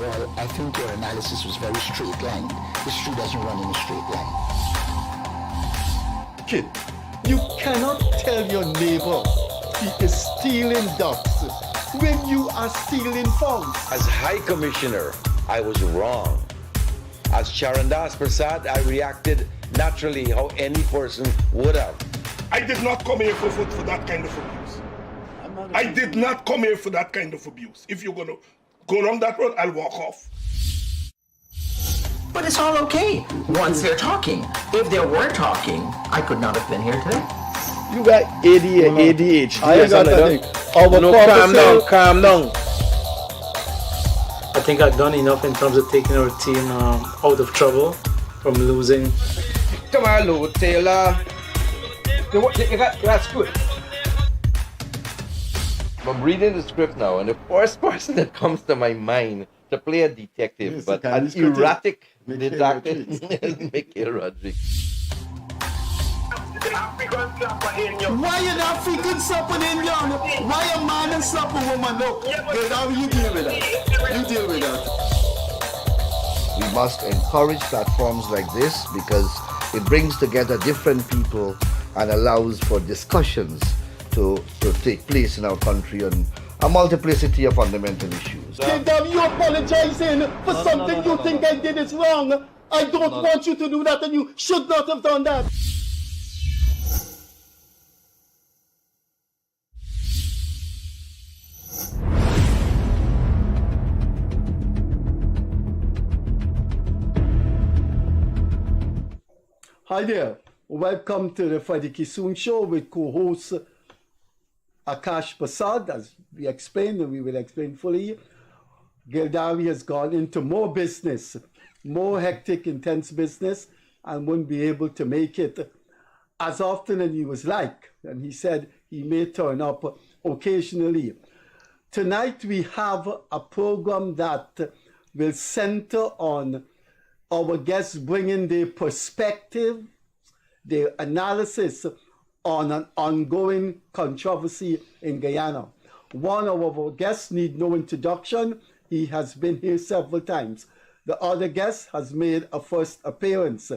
of all, I think your analysis was very straight line. History doesn't run in a straight line. Kid, you cannot tell your neighbor he is stealing ducks when you are stealing funds. As High Commissioner, I was wrong. As Charandas Prasad, I reacted naturally how any person would have. I did not come here for that kind of abuse. I did not come here for that kind of abuse. If you're going to go down that road, I'll walk off. But it's all okay once they're talking. If they were talking, I could not have been here today. You got ADHD. I got that. Calm down. I think I've done enough in terms of taking our team out of trouble from losing. Come on, Lou Taylor. That's good. I'm reading the script now, and the first person that comes to my mind to play a detective, Yes, but okay, an erratic detective, Rodriguez. Mikhail Rodriguez. Why an African slap an Indian? Why a man and slap a woman? Look, how you deal with that? You deal with that. We must encourage platforms like this because it brings together different people and allows for discussions to take place in our country on a multiplicity of fundamental issues. Gildarie, you apologizing for something you think I did is wrong. I don't want you to do that, and you should not have done that. Hi there. Welcome to the Freddie Kissoon Show with co-host Akash Prasad. As we explained, and we will explain fully, Gildarie has gone into more business, more hectic, intense business, and wouldn't be able to make it as often as he was like. And he said he may turn up occasionally. Tonight we have a program that will center on our guests bringing their perspective, their analysis on an ongoing controversy in Guyana. One of our guests need no introduction. He has been here several times. The other guest has made a first appearance.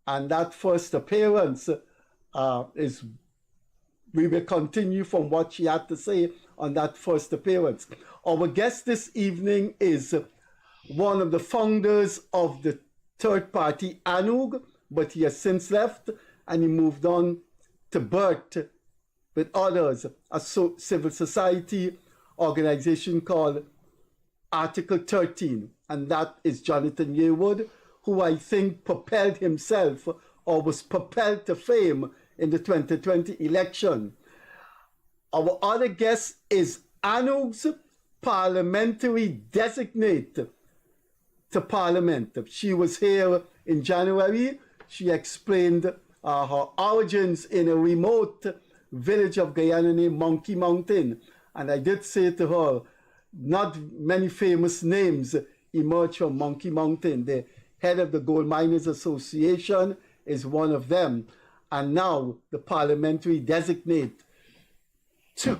And that first appearance is, we will continue from what she had to say on that first appearance. Our guest this evening is one of the founders of the third party ANUG, but he has since left and he moved on to BERT with others, a civil society organization called Article 13. And that is Jonathan Yearwood, who I think propelled himself or was propelled to fame in the 2020 election. Our other guest is ANUG's parliamentary designate to Parliament. She was here in January. She explained her origins in a remote village of Guyana named Monkey Mountain. And I did say to her, not many famous names emerge from Monkey Mountain. The head of the Gold Miners Association is one of them. And now the parliamentary designate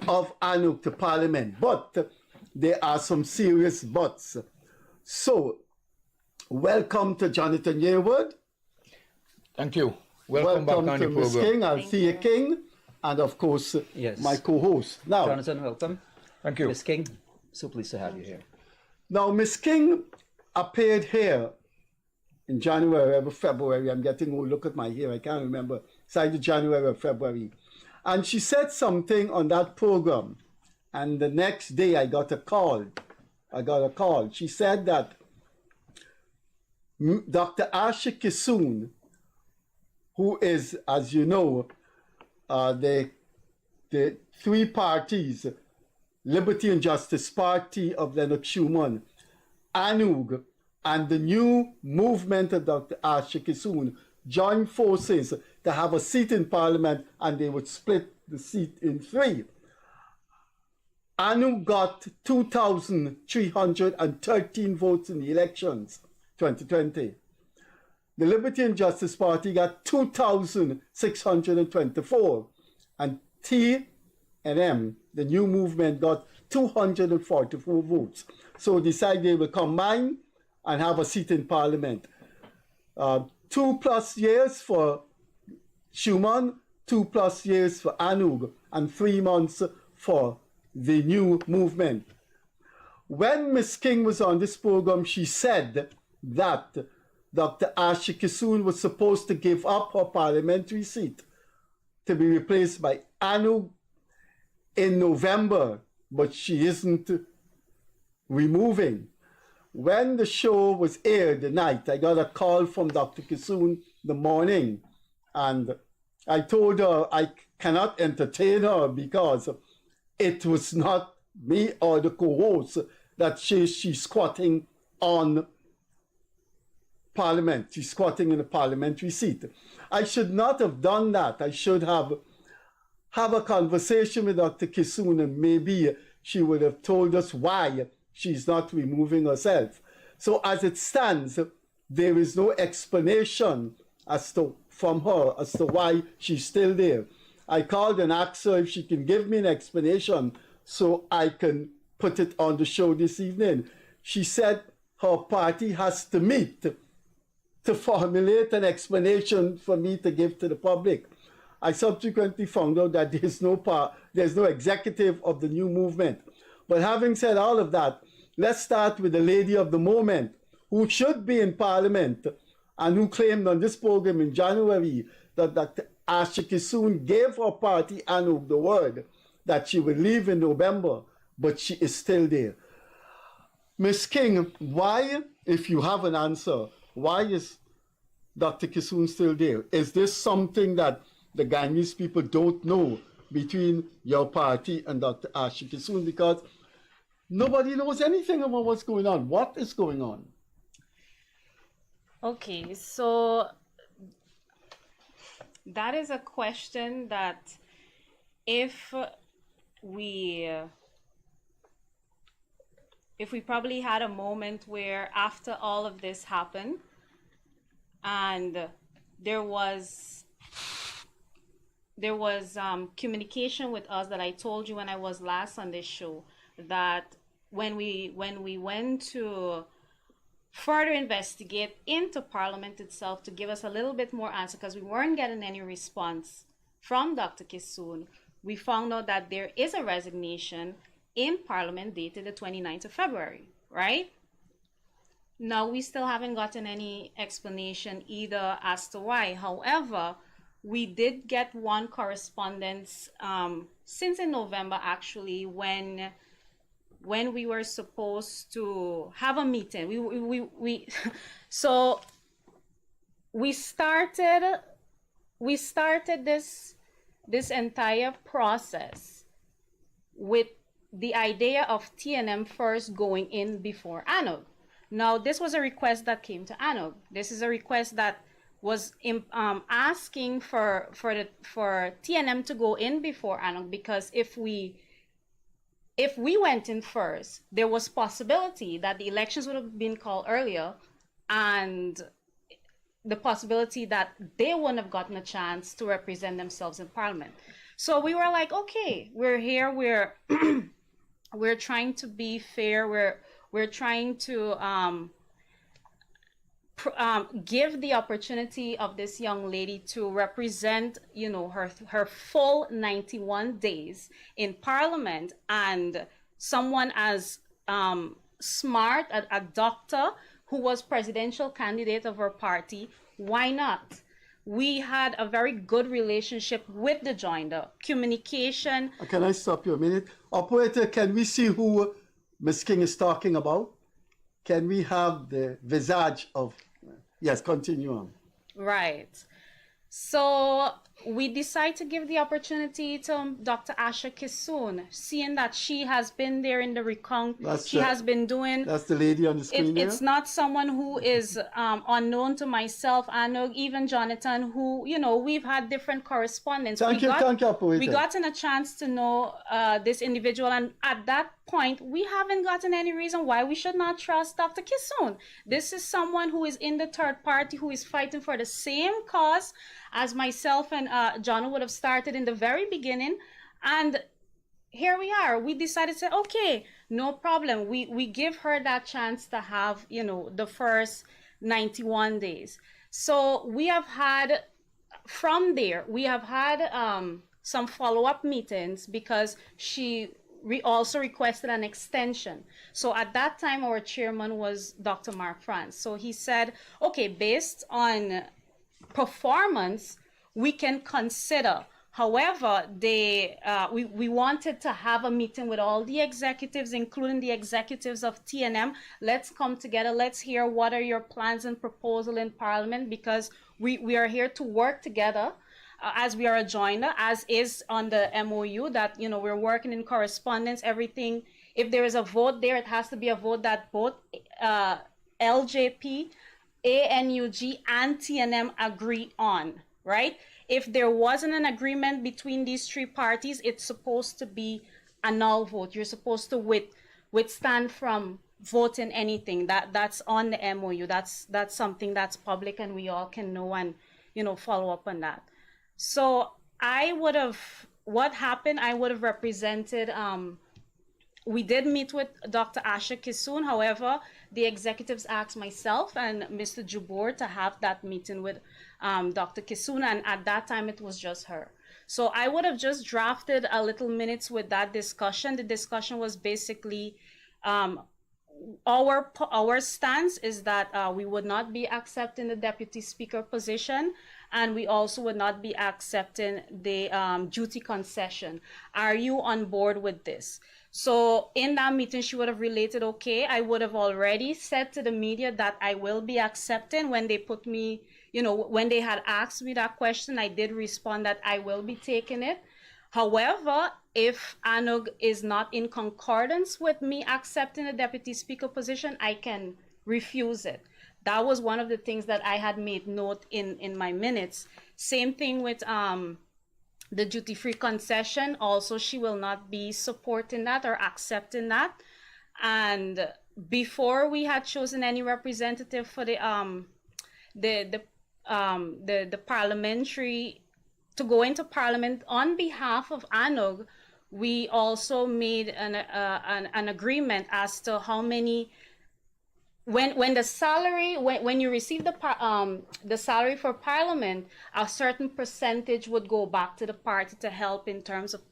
of ANUG to Parliament. But there are some serious buts. So, welcome to Jonathan Yearwood. Thank you. Welcome back on the to Ms. program. King, Althia King, and of course, Yes. my co-host. Now, Jonathan, welcome. Thank you. Ms. King, so pleased to have you here. Now, Ms. King appeared here in January or February. I'm getting old. Look at my hair. I can't remember. It's either January or February. And she said something on that program. And the next day I got a call. She said that Dr. Asha Kissoon, who is, as you know, the three parties, Liberty and Justice Party of Leonard Schumann, ANUG, and the new movement of Dr. Asha Kissoon joined forces to have a seat in Parliament, and they would split the seat in three. ANUG got 2,313 votes in the elections, 2020. The Liberty and Justice Party got 2,624, and T&M, the new movement, got 244 votes. So decide they will combine and have a seat in Parliament. 2+ years for Schumann, 2+ years for ANUG, and 3 months for the new movement. When Ms. King was on this program, she said that Dr. Asha Kissoon was supposed to give up her parliamentary seat to be replaced by ANUG in November, but she isn't removing. When the show was aired the night, I got a call from Dr. Kissoon the morning, and I told her I cannot entertain her because it was not me or the co-host that she's squatting on Parliament. She's squatting in a parliamentary seat. I should not have done that. I should have a conversation with Dr. Kissoon, and maybe she would have told us why she's not removing herself. So as it stands, there is no explanation from her as to why she's still there. I called and asked her if she can give me an explanation so I can put it on the show this evening. She said her party has to meet to formulate an explanation for me to give to the public. I subsequently found out that there's no executive of the new movement. But having said all of that, let's start with the lady of the moment, who should be in Parliament and who claimed on this program in January that Dr. Asha Kissoon gave her party ANUG the word that she would leave in November, but she is still there. Ms. King, why, if you have an answer, why is Dr. Kissoon still there? Is this something that the Guyanese people don't know between your party and Dr. Asha Kissoon? Because nobody knows anything about what's going on. What is going on? Okay, so that is a question that if we probably had a moment where after all of this happened and there was communication with us that I told you when I was last on this show, that when we went to further investigate into Parliament itself to give us a little bit more answer, because we weren't getting any response from Dr. Kissoon, we found out that there is a resignation in Parliament dated the 29th of February, right? Now, we still haven't gotten any explanation either as to why. However, we did get one correspondence since in November, actually, when we were supposed to have a meeting. So we started this entire process with the idea of TNM first going in before ANUG. Now, this was a request that came to ANUG. This is a request that was asking for TNM to go in before ANUG, because if we went in first, there was possibility that the elections would have been called earlier, and the possibility that they wouldn't have gotten a chance to represent themselves in Parliament. So we were like, okay, we're here, we're trying to be fair, we're trying to give the opportunity of this young lady to represent, her full 91 days in Parliament, and someone as smart, a doctor who was presidential candidate of her party. Why not? We had a very good relationship with the joiner. Communication. Can I stop you a minute? Operator, can we see who Ms. King is talking about? Can we have the visage of... Yes, continue on. Right. So we decide to give the opportunity to Dr. Asha Kissoon, seeing that she has been there in the recount. Has been doing. That's the lady on the screen It's not someone who is unknown to myself, ANUG, even Jonathan, who, we've had different correspondence. Thank you, operator. We gotten a chance to know this individual, and at that point, we haven't gotten any reason why we should not trust Dr. Kissoon. This is someone who is in the third party, who is fighting for the same cause as myself and John would have started in the very beginning. And here we are. We decided to say, okay, no problem. We give her that chance to have, the first 91 days. So we have had, from there, we have had some follow-up meetings because she also requested an extension. So at that time, our chairman was Dr. Mark France. So he said, okay, based on performance, we can consider. However, we wanted to have a meeting with all the executives, including the executives of TNM. Let's come together. Let's hear what are your plans and proposal in Parliament, because we are here to work together as we are a joiner, as is on the MOU, that, we're working in correspondence, everything. If there is a vote there, it has to be a vote that both LJP, ANUG, and TNM agree on, right? If there wasn't an agreement between these three parties, it's supposed to be a null vote. You're supposed to withstand from voting anything. That's on the MOU. That's something that's public and we all can know and, follow up on that. So what happened, I would have represented, we did meet with Dr. Asha Kissoon. However, the executives asked myself and Mr. Jubor to have that meeting with Dr. Kissoon, and at that time it was just her. So I would have just drafted a little minutes with that discussion. The discussion was basically our stance is that we would not be accepting the deputy speaker position, and we also would not be accepting the duty concession. Are you on board with this? So in that meeting, she would have related, okay, I would have already said to the media that I will be accepting. When they put me, when they had asked me that question, I did respond that I will be taking it. However, if ANUG is not in concordance with me accepting the deputy speaker position, I can refuse it. That was one of the things that I had made note in my minutes. Same thing with the duty-free concession. Also, she will not be supporting that or accepting that. And before we had chosen any representative for the parliamentary to go into Parliament on behalf of ANUG, we also made an agreement as to how many. When the salary, when you receive the salary for Parliament, a certain percentage would go back to the party to help in terms of,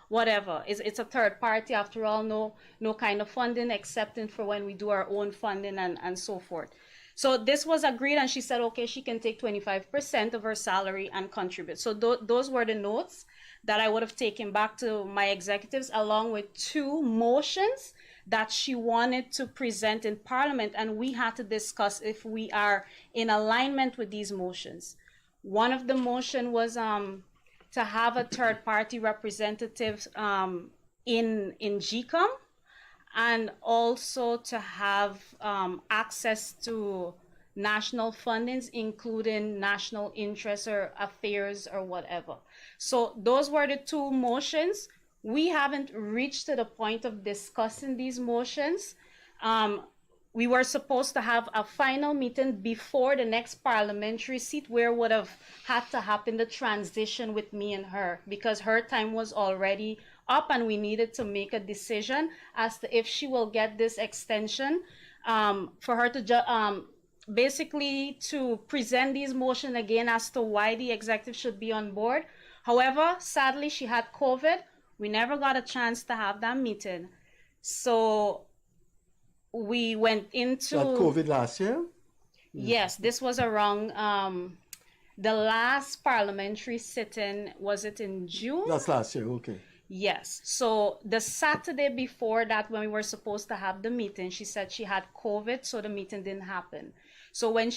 whatever. It's a third party after all, no kind of funding except for when we do our own funding and so forth. So this was agreed, and she said, okay, she can take 25% of her salary and contribute. So those were the notes that I would have taken back to my executives, along with 2 motions that she wanted to present in Parliament, and we had to discuss if we are in alignment with these motions. One of the motion was to have a third-party representative in GCOM, and also to have access to national fundings, including national interest or affairs or whatever. So those were the 2 motions. We haven't reached to the point of discussing these motions. We were supposed to have a final meeting before the next parliamentary seat, where would have had to happen the transition with me and her, because her time was already up and we needed to make a decision as to if she will get this extension, for her to basically to present these motions again as to why the executive should be on board. However, sadly, she had COVID. We never got a chance to have that meeting. So we went into... That COVID last year? Yes, this was around the last parliamentary sitting. Was it in June? That's last year, okay. Yes. So the Saturday before that, when we were supposed to have the meeting, she said she had COVID, so the meeting didn't happen. So when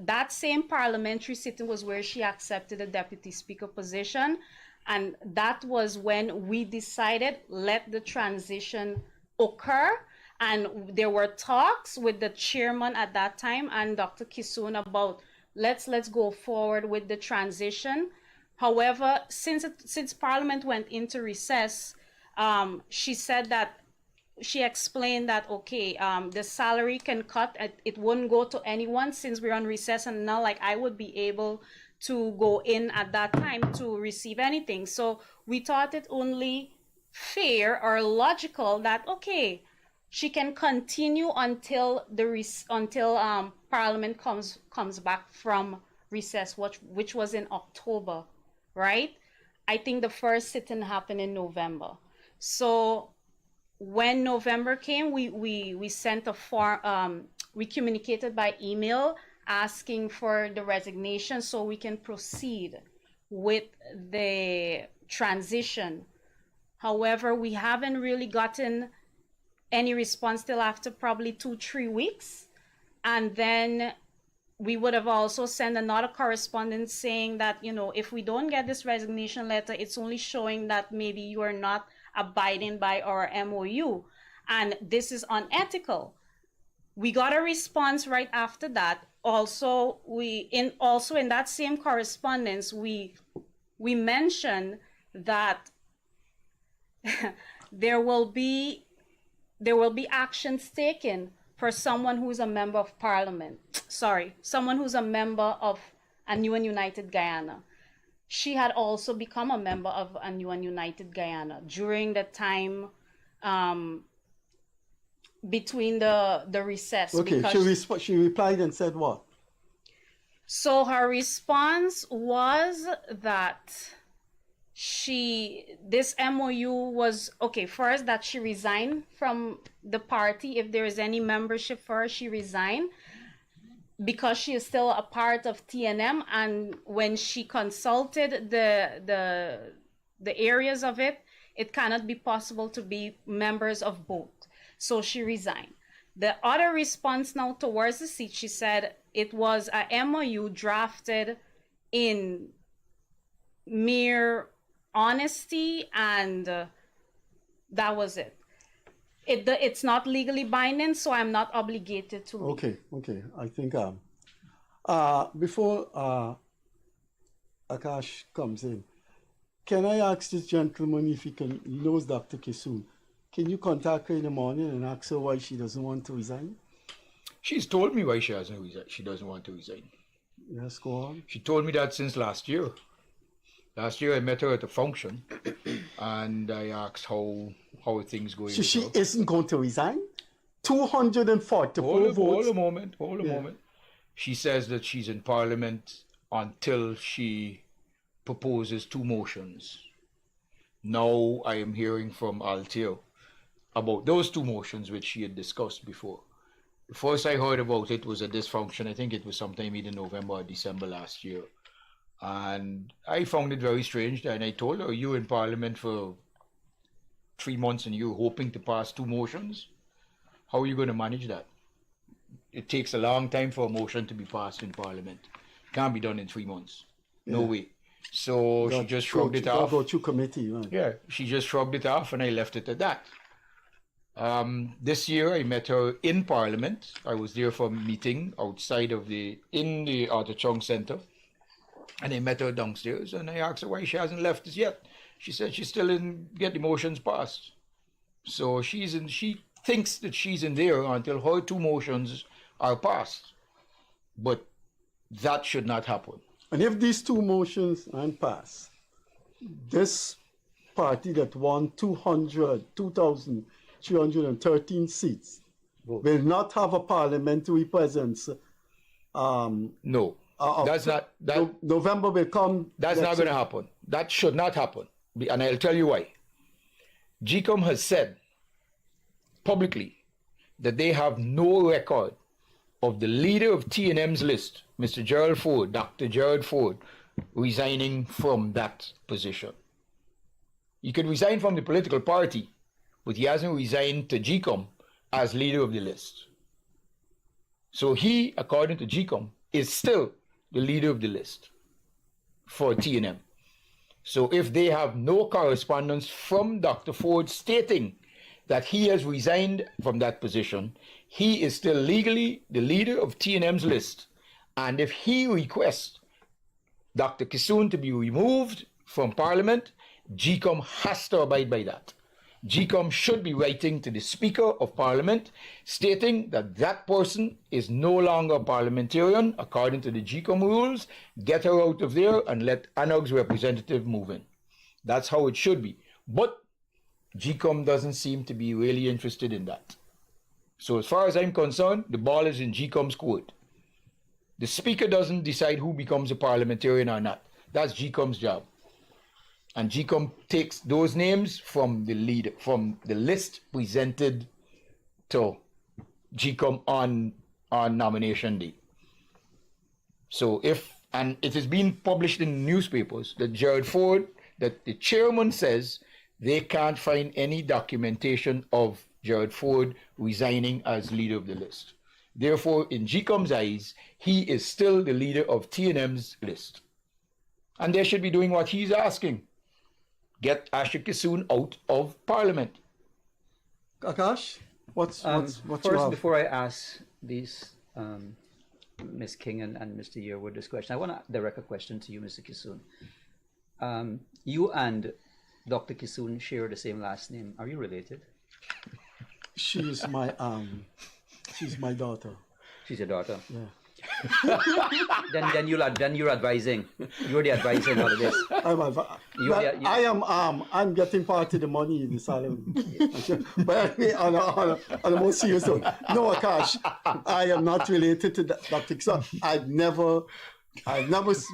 that same parliamentary sitting was where she accepted the deputy speaker position. And that was when we decided, let the transition occur. And there were talks with the chairman at that time and Dr. Kissoon about let's go forward with the transition. However, since Parliament went into recess, she said that she explained that, okay, the salary can cut, it wouldn't go to anyone since we're on recess, and now like I would be able to go in at that time to receive anything. So we thought it only fair or logical that, okay, she can continue until Parliament comes back from recess, which was in October, right? I think the first sitting happened in November. So when November came, we sent a form, we communicated by email asking for the resignation so we can proceed with the transition. However, we haven't really gotten any response till after probably 2-3 weeks. And then we would have also sent another correspondence saying that, you know, if we don't get this resignation letter, it's only showing that maybe you are not abiding by our MOU. And this is unethical. We got a response right after that. Also, in that same correspondence, we mentioned that there will be actions taken for someone who's a member of parliament. Someone who's a member of ANUG and United Guyana. She had also become a member of ANUG and United Guyana during the time between the recess. Okay, she replied and said what? So her response was that this MOU was, okay, first that she resigned from the party. If there is any membership for her, she resigned because she is still a part of TNM. And when she consulted the areas of it, it cannot be possible to be members of both. So she resigned. The other response now towards the seat, she said it was a MOU drafted in mere honesty, and that was it. It's not legally binding, so I'm not obligated to leave. Okay. I think before Akash comes in, can I ask this gentleman if he knows Dr. Kissoon? Can you contact her in the morning and ask her why she doesn't want to resign? She's told me why she doesn't want to resign. Yes, go on. She told me that since last year. Last year I met her at a function and I asked how things going. So she isn't going to resign? 244 votes. Hold a moment. She says that she's in Parliament until she proposes 2 motions. Now I am hearing from Althia about those 2 motions which she had discussed before. The first I heard about it was a dysfunction. I think it was sometime either November or December last year. And I found it very strange. And I told her, you in Parliament for 3 months and you're hoping to pass 2 motions? How are you going to manage that? It takes a long time for a motion to be passed in Parliament. Can't be done in 3 months. No way. So she just shrugged it off. Go to committee, right? Yeah, she just shrugged it off and I left it at that. This year I met her in Parliament. I was there for a meeting outside of in the Arthur Chung Center. And I met her downstairs and I asked her why she hasn't left us yet. She said she's still in get the motions passed. So she thinks that she's in there until her 2 motions are passed. But that should not happen. And if these 2 motions aren't passed, this party that won 2,313 seats will not have a parliamentary presence. No. November will come. That's not going to happen. That should not happen. And I'll tell you why. GCOM has said publicly that they have no record of the leader of TNM's list, Mr. Gerald Ford, Dr. Gerald Ford, resigning from that position. He could resign from the political party, but he hasn't resigned to GCOM as leader of the list. So he, according to GCOM, is still the leader of the list for TNM. So if they have no correspondence from Dr. Ford stating that he has resigned from that position, he is still legally the leader of TNM's list. And if he requests Dr. Kissoon to be removed from Parliament, GCOM has to abide by that. GCOM should be writing to the Speaker of Parliament stating that that person is no longer a parliamentarian according to the GCOM rules, get her out of there and let ANUG's representative move in. That's how it should be. But GCOM doesn't seem to be really interested in that. So as far as I'm concerned, the ball is in GCOM's court. The speaker doesn't decide who becomes a parliamentarian or not. That's GCOM's job. And GCOM takes those names from the list presented to GCOM on nomination day. So and it has been published in newspapers that that the chairman says they can't find any documentation of Gerald Ford resigning as leader of the list. Therefore, in GCOM's eyes, he is still the leader of TNM's list. And they should be doing what he's asking. Get Asha Kissoon out of Parliament. Akash, what's First, you have? before I ask these, Ms. King and Mr. Yearwood this question, I want to direct a question to you, Mr. Kissoon. You and Dr. Kissoon share the same last name. Are you related? She's my daughter. She's your daughter. Yeah. then you're advising. You're the advisor in all of this. I'm getting part of the money in the salary. But anyway, on a more serious note, no, Akash, I am not related to Dr. Kissoon. I've never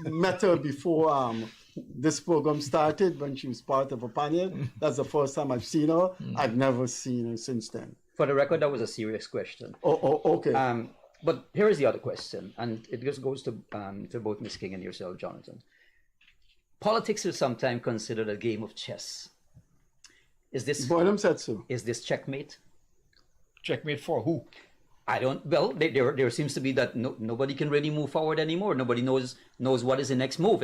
met her before this program started, when she was part of a panel. That's the first time I've seen her. I've never seen her since then. For the record, that was a serious question. Oh, okay. But here is the other question, and it just goes to both Ms. King and yourself, Jonathan. Politics is sometimes considered a game of chess. Is this? Boynum said so. Is this checkmate? Checkmate for who? I don't. Well, there seems to be that nobody can really move forward anymore. Nobody knows what is the next move.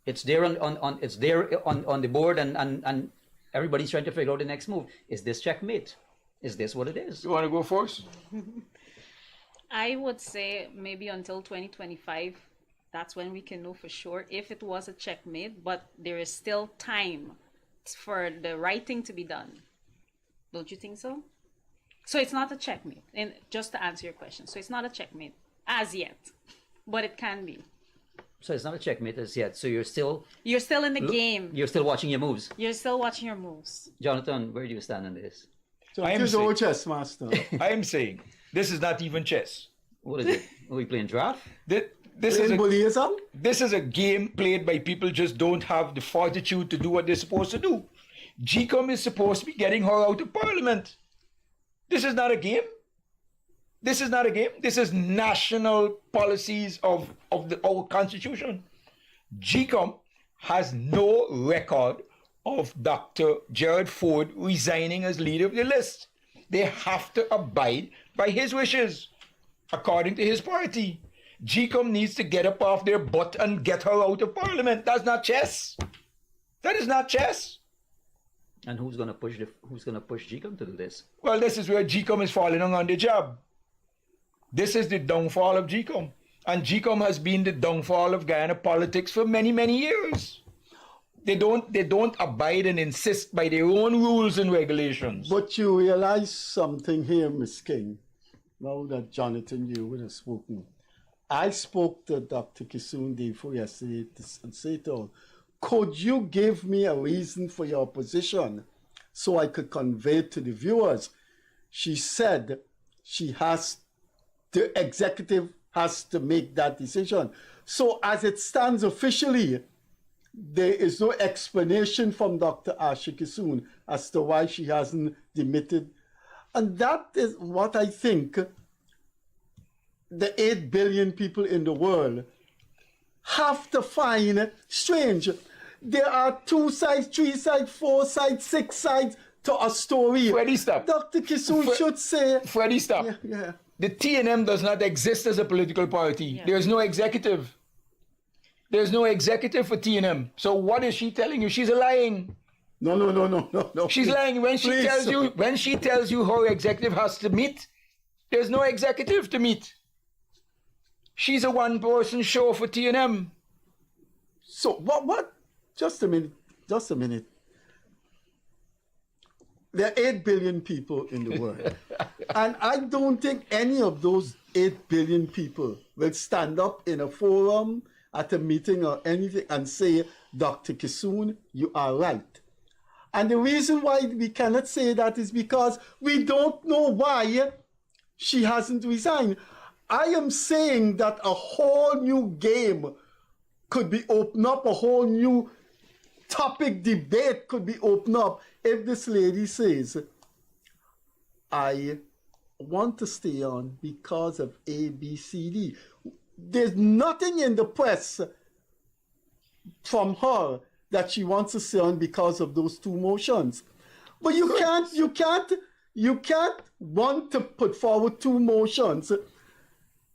It's there on the board, and everybody's trying to figure out the next move. Is this checkmate? Is this what it is? You want to go first? I would say maybe until 2025, that's when we can know for sure if it was a checkmate, but there is still time for the right thing to be done. Don't you think so? So it's not a checkmate. And just to answer your question, so it's not a checkmate as yet, but it can be. So it's not a checkmate as yet. So you're still in the game. You're still watching your moves. You're still watching your moves. Jonathan, where do you stand on this? So I am chess master. I am saying this is not even chess. What is it? Are we playing draft? This is a game played by people just don't have the fortitude to do what they're supposed to do. GCOM is supposed to be getting her out of Parliament. This is not a game. This is not a game. This is national policies of our constitution. GCOM has no record of Dr. Gerald Ford resigning as leader of the list. They have to abide by his wishes, according to his party. GCOM needs to get up off their butt and get her out of Parliament. That's not chess. That is not chess. And who's gonna push GCOM to do this? Well, this is where GCOM is falling on the job. This is the downfall of GCOM. And GCOM has been the downfall of Guyana politics for many, many years. They don't abide and insist by their own rules and regulations. But you realize something here, Ms. King, now that Jonathan Yearwood has spoken. I spoke to Dr. Kissoon day before yesterday and said to her, could you give me a reason for your position so I could convey it to the viewers? She said the executive has to make that decision. So as it stands officially, there is no explanation from Dr. Asha Kissoon as to why she hasn't demitted. And that is what I think the 8 billion people in the world have to find strange. There are 2 sides, 3 sides, 4 sides, 6 sides to a story. Freddie, stop. Dr. Kissoon should say... Freddie, stop. Yeah. The TNM does not exist as a political party. Yeah. There's no executive. There's no executive for TNM. So what is she telling you? She's lying. No. She's lying when she tells you her executive has to meet. There's no executive to meet. She's a one-person show for TNM. So what? Just a minute. There are 8 billion people in the world. And I don't think any of those 8 billion people will stand up in a forum, at a meeting or anything, and say, Dr. Kissoon, you are right. And the reason why we cannot say that is because we don't know why she hasn't resigned. I am saying that a whole new game could be opened up, a whole new topic debate could be opened up if this lady says, I want to stay on because of A, B, C, D. There's nothing in the press from her that she wants to stay on because of those two motions. But you can't want to put forward two motions.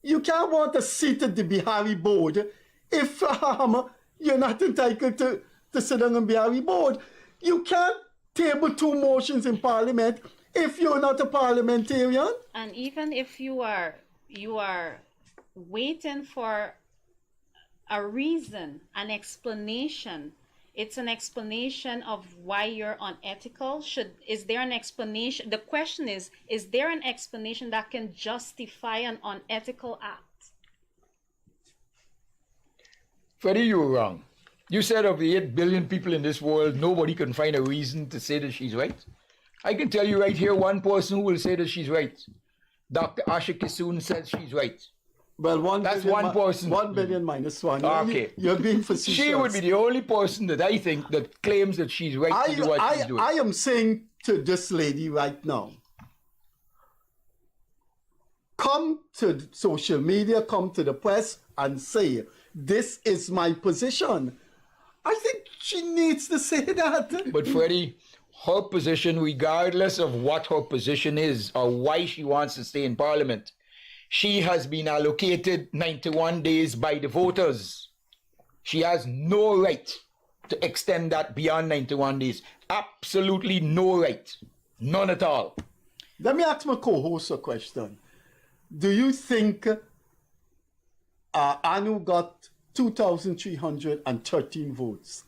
You can't want a seat at the Bihari board if you're not entitled to sit on the Bihari board. You can't table two motions in Parliament if you're not a parliamentarian. And even if you are waiting for a reason, an explanation, it's an explanation of why you're unethical. Is there an explanation? The question is there an explanation that can justify an unethical act? Freddie, you were wrong. You said of the 8 billion people in this world, nobody can find a reason to say that she's right. I can tell you right here, one person who will say that she's right. Dr. Asha Kissoon says she's right. Well, that's one person. 1 billion minus one. Okay. You're being facetious. She would be the only person that I think that claims that she's right to do what she's doing. I am saying to this lady right now, come to social media, come to the press and say, this is my position. I think she needs to say that. But Freddie, her position, regardless of what her position is or why she wants to stay in Parliament, she has been allocated 91 days by the voters. She has no right to extend that beyond 91 days. Absolutely no right. None at all. Let me ask my co-host a question. Do you think ANUG got 2,313 votes?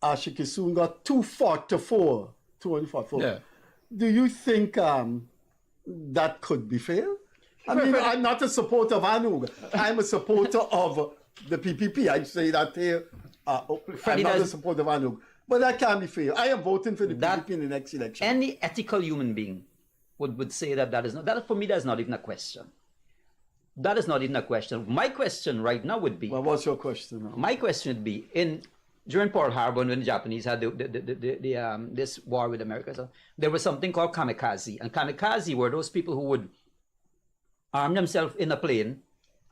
Asha Kissoon got 244. Yeah. Do you think that could be fair? I mean, I'm not a supporter of ANUG. I'm a supporter of the PPP. I say that here. I'm not a supporter of ANUG. But that can't be fair. I am voting for the PPP in the next election. Any ethical human being would say that is not, that for me, that's not even a question. That is not even a question. My question right now would be... Well, what's your question now? My question would be, during Pearl Harbor, when the Japanese had this war with America, so there was something called kamikaze. And kamikaze were those people who would arm themselves in a plane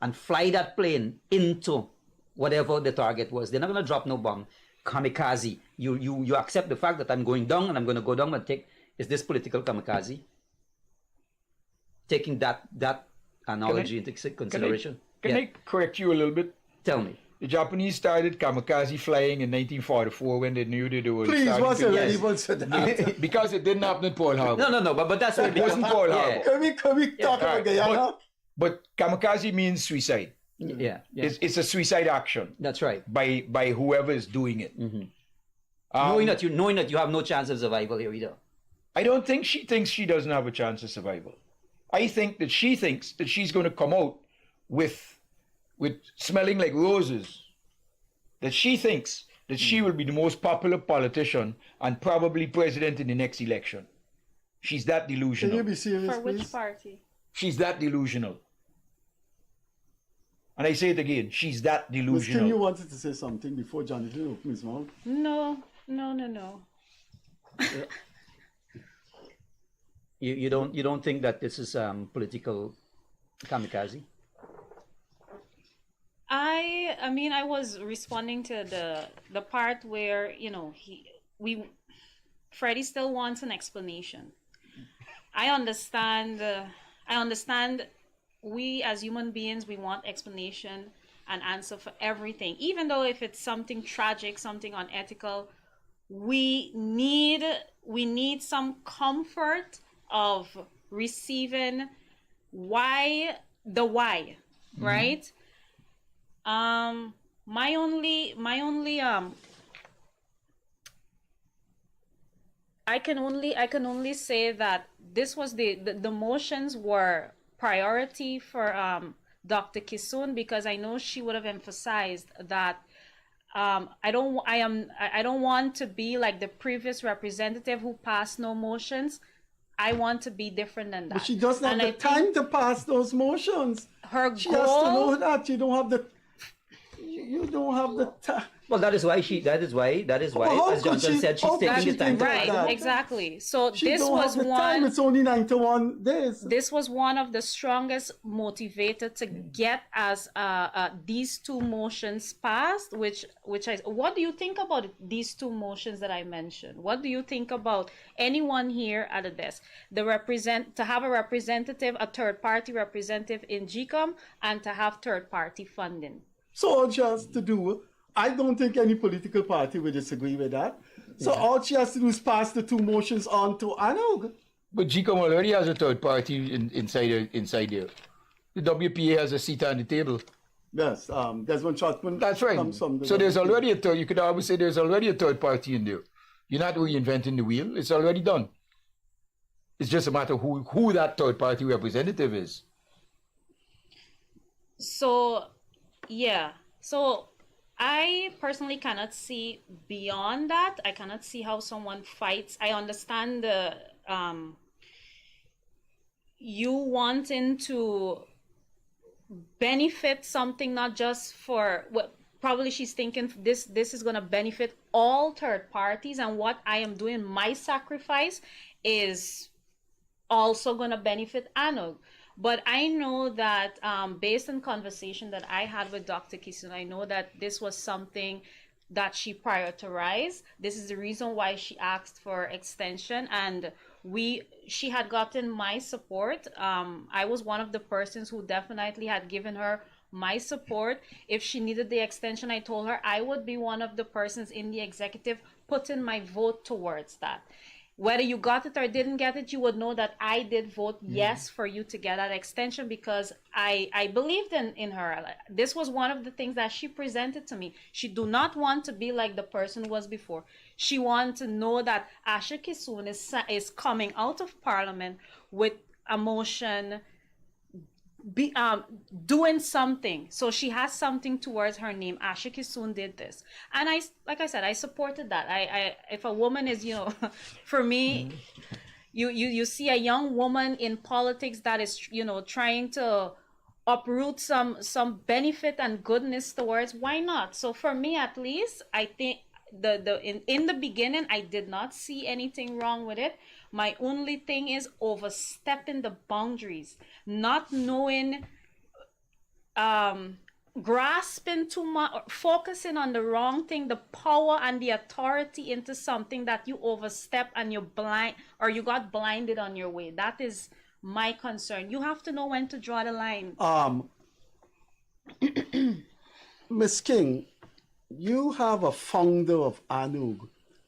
and fly that plane into whatever the target was. They're not going to drop no bomb. Kamikaze. You accept the fact that I'm going down and I'm going to go down and take... Is this political kamikaze? Taking that analogy into consideration. Can I correct you a little bit? Tell me. The Japanese started kamikaze flying in 1944 when they knew they were Please, starting what's to... anyone said that? Because it didn't happen in Pearl Harbor. No, but that's what it wasn't Pearl Harbor. Can we talk about Guyana? But kamikaze means suicide. Yeah. It's a suicide action. That's right. By whoever is doing it. Mm-hmm. Knowing that you have no chance of survival here either. I don't think she thinks she doesn't have a chance of survival. I think that she thinks that she's going to come out with smelling like roses. That she thinks that she will be the most popular politician and probably president in the next election. She's that delusional. Can you be serious, For please? which party? She's that delusional. And I say it again, she's that delusional. Ms. King, you wanted to say something before Jonathan opened his mouth? No. You don't think that this is political kamikaze? I mean, I was responding to the part where, Freddie still wants an explanation. I understand we as human beings, we want explanation and answer for everything. Even though if it's something tragic, something unethical, we need some comfort of receiving why, right? My only I can only say that this was the motions were priority for Dr. Kissoon, because I know she would have emphasized that I don't want to be like the previous representative who passed no motions. I want to be different than that. But she doesn't have the time to pass those motions. She has to know that you don't have the. You don't have the time. Well, that is why, as Johnson said, she's taking the time to right, exactly. So she this don't was have the one. Time. It's only 9 to 1 days. This was one of the strongest motivator to get as these two motions passed. What do you think about these two motions that I mentioned? What do you think about anyone here at the desk? To have a representative, a third party representative in GCOM, and to have third party funding. So just to do. I don't think any political party would disagree with that. So all she has to do is pass the two motions on to ANUG. But GCOM already has a third party inside there. The WPA has a seat on the table. Yes, Desmond Trotman. That's right. So there's already a third. You could always say there's already a third party in there. You're not reinventing the wheel. It's already done. It's just a matter of who that third party representative is. So, yeah. So I personally cannot see beyond that. I cannot see how someone fights. I understand the you wanting to benefit something, not just for what probably she's thinking this is going to benefit all third parties, and what I am doing, my sacrifice, is also going to benefit ANUG. But I know that based on conversation that I had with Dr. Kissoon, I know that this was something that she prioritized. This is the reason why she asked for extension, and she had gotten my support. I was one of the persons who definitely had given her my support. If she needed the extension, I told her I would be one of the persons in the executive putting my vote towards that. Whether you got it or didn't get it, you would know that I did vote yes for you to get that extension, because I believed in her. This was one of the things that she presented to me. She do not want to be like the person who was before. She wants to know that Asha Kissoon is coming out of Parliament with a motion, doing something. So she has something towards her name. Asha Kissoon did this, and like I said, I supported that. If a woman is, for me, you see a young woman in politics that is, trying to uproot some benefit and goodness towards, why not? So for me, at least, I think in the beginning, I did not see anything wrong with it. My only thing is overstepping the boundaries, not knowing, grasping too much, focusing on the wrong thing, the power and the authority into something that you overstep and you're blind, or you got blinded on your way. That is my concern. You have to know when to draw the line. Ms. King, you have a founder of ANUG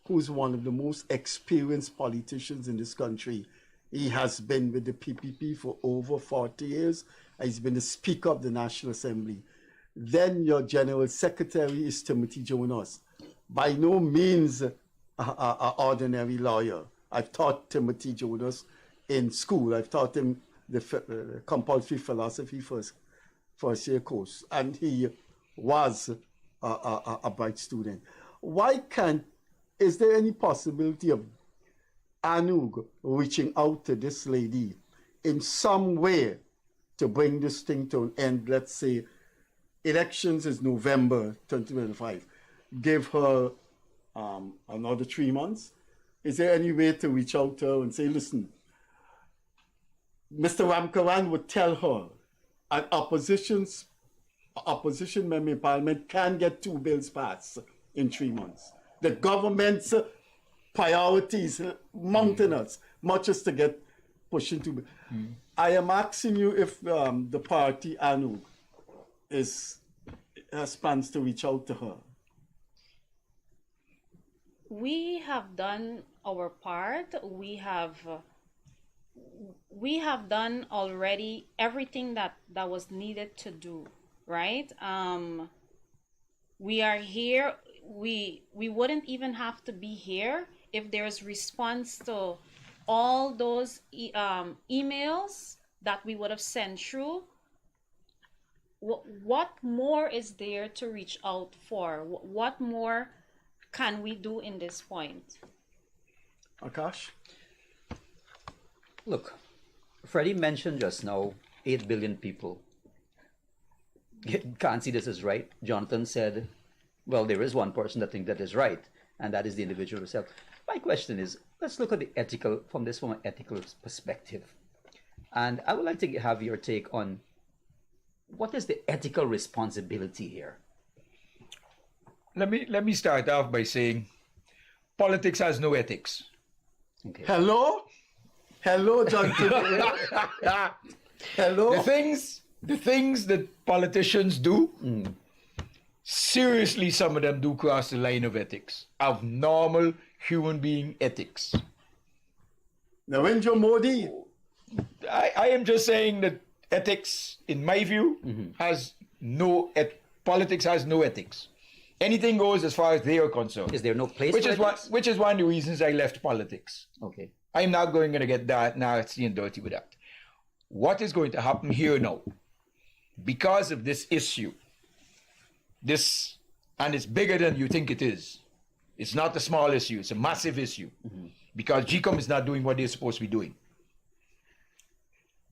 who's one of the most experienced politicians in this country. He has been with the PPP for over 40 years. He's been the Speaker of the National Assembly. Then your General Secretary is Timothy Jonas. By no means an ordinary lawyer. I've taught Timothy Jonas in school. I've taught him the compulsory philosophy first year course. And he was a bright student. Is there any possibility of ANUG reaching out to this lady in some way to bring this thing to an end? Let's say elections is November 2025. Give her another 3 months. Is there any way to reach out to her and say, listen, Mr. Ramkaran would tell her an opposition member in Parliament can get 2 bills passed in 3 months. The government's priorities mountainous, much as to get pushed into. I am asking you if the party ANUG has plans to reach out to her. We have done our part. We have done already everything that was needed to do, right? We are here. We wouldn't even have to be here if there's response to all those emails that we would have sent through. what more is there to reach out for? What more can we do in this point? Akash? Look, Freddie mentioned just now 8 billion people. Can't see this as right. Jonathan said, well, there is one person that thinks that is right, and that is the individual herself. My question is, let's look at the ethical, from an ethical perspective. And I would like to have your take on what is the ethical responsibility here? Let me start off by saying politics has no ethics. Okay. Hello, Jonathan. Hello. The things that politicians do, seriously, some of them do cross the line of ethics, of normal human being ethics. Narendra Modi. I am just saying that ethics, in my view, politics has no ethics. Anything goes as far as they are concerned. Is there no place for ethics? Which is one of the reasons I left politics. Okay. I'm not going to get that nasty and dirty with that. What is going to happen here now? Because of this issue, and it's bigger than you think it is. It's not a small issue, it's a massive issue. Because GCOM is not doing what they're supposed to be doing.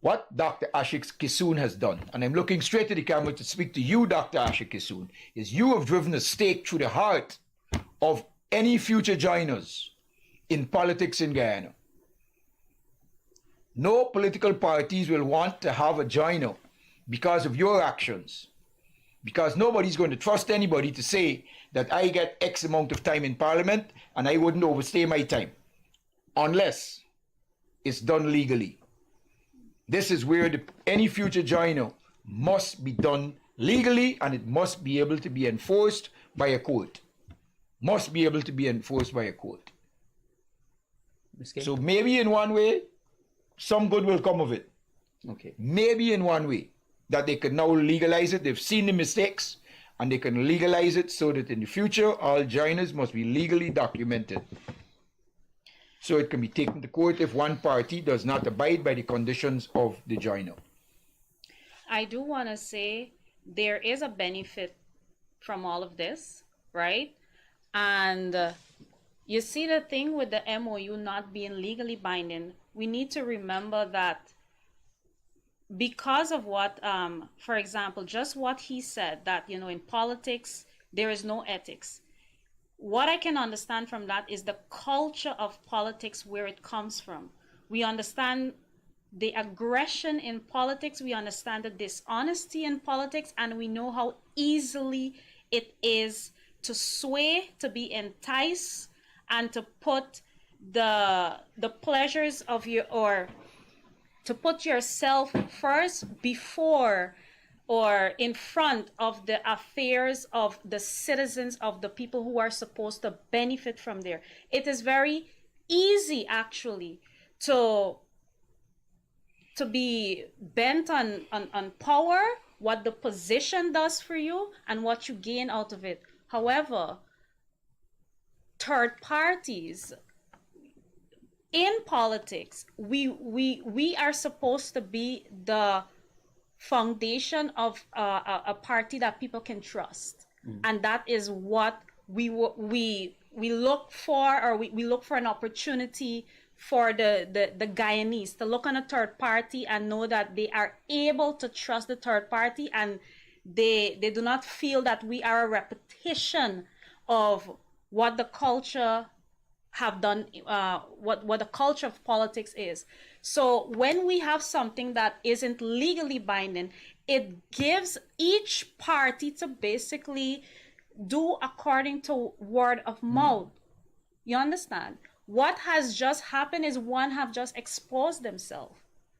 What Dr. Asha Kissoon has done, and I'm looking straight to the camera to speak to you, Dr. Asha Kissoon, is you have driven a stake through the heart of any future joiners in politics in Guyana. No political parties will want to have a joiner because of your actions. Because nobody's going to trust anybody to say that I get X amount of time in Parliament and I wouldn't overstay my time. Unless it's done legally. This is where any future joiner must be done legally, and it must be able to be enforced by a court. Must be able to be enforced by a court. So maybe in one way, some good will come of it. Okay. Maybe in one way, that they can now legalize it. They've seen the mistakes, and they can legalize it so that in the future, all joiners must be legally documented. So it can be taken to court if one party does not abide by the conditions of the joiner. I do want to say there is a benefit from all of this, right? And you see the thing with the MOU not being legally binding, we need to remember that because of what, for example, just what he said, that, in politics, there is no ethics. What I can understand from that is the culture of politics, where it comes from. We understand the aggression in politics, we understand the dishonesty in politics, and we know how easily it is to sway, to be enticed, and to put the pleasures of or to put yourself first before or in front of the affairs of the citizens, of the people who are supposed to benefit from there. It is very easy, actually, to be bent on power, what the position does for you, and what you gain out of it. However, third parties in politics, we are supposed to be the foundation of a party that people can trust, and that is what we look for, or we look for an opportunity for the Guyanese to look on a third party and know that they are able to trust the third party, and they do not feel that we are a repetition of what the culture have done, what the culture of politics is. So when we have something that isn't legally binding, it gives each party to basically do according to word of mouth. You understand? What has just happened is one have just exposed themselves.